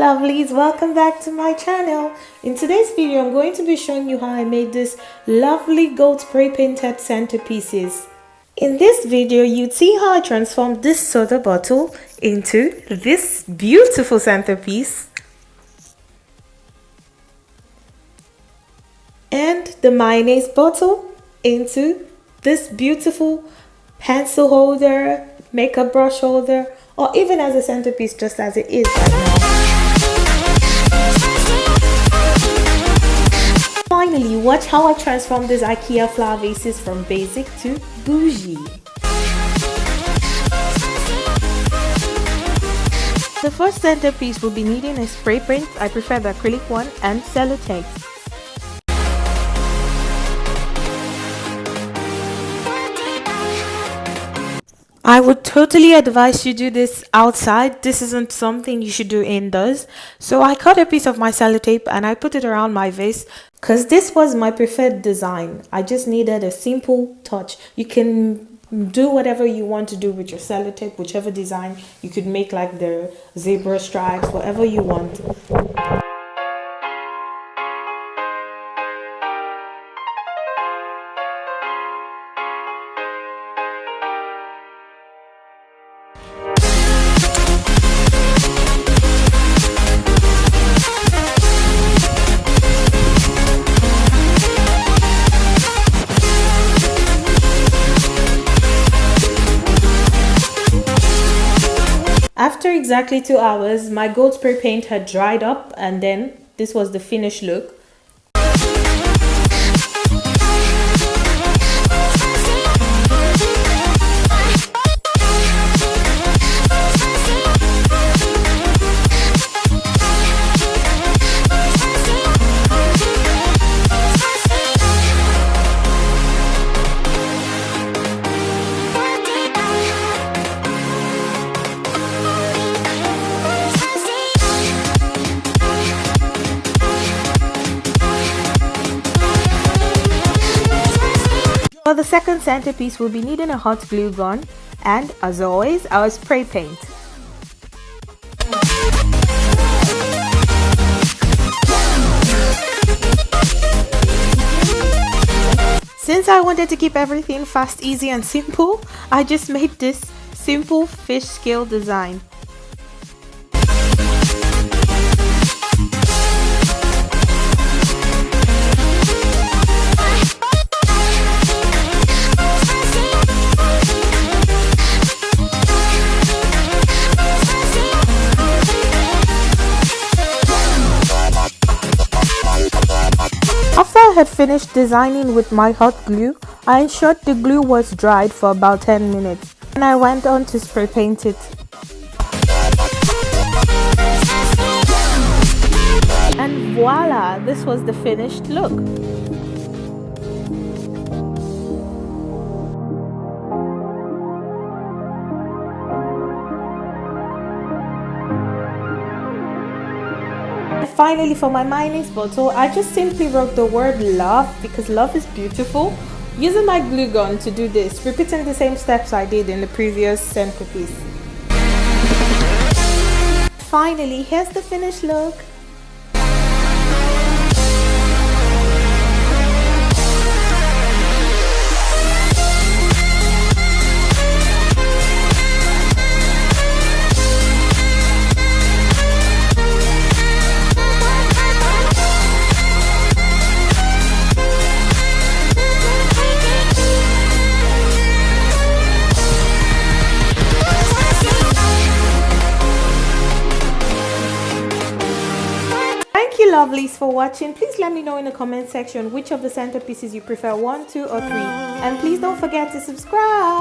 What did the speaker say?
lovelies, welcome back to my channel. In today's video I'm going to be showing you how I made this lovely gold spray painted centerpieces. In this video you'd see how I transformed this soda bottle into this beautiful centerpiece and the mayonnaise bottle into this beautiful pencil holder, makeup brush holder, or even as a centerpiece just as it is right now. Finally, watch how I transform these IKEA flower vases from basic to bougie. The first centerpiece will be needing a spray paint, I prefer the acrylic one, and sellotape. I would totally advise you do this outside. This isn't something you should do indoors. So I cut a piece of my sellotape and I put it around my vase because this was my preferred design. I just needed a simple touch. You can do whatever you want to do with your sellotape, whichever design. You could make like the zebra stripes, whatever you want. After exactly 2 hours, my gold spray paint had dried up and then this was the finished look. For the second centerpiece, we'll be needing a hot glue gun and, as always, our spray paint. Since I wanted to keep everything fast, easy and simple, I just made this simple fish scale design. After I had finished designing with my hot glue, I ensured the glue was dried for about 10 minutes and I went on to spray paint it. And voila, this was the finished look. Finally, for my mayonnaise bottle, I just simply wrote the word love because love is beautiful. Using my glue gun to do this, repeating the same steps I did in the previous centerpiece. Finally, here's the finished look. Thank you lovelies for watching. Please let me know in the comment section which of the centerpieces you prefer, 1, 2 or 3, and please don't forget to subscribe.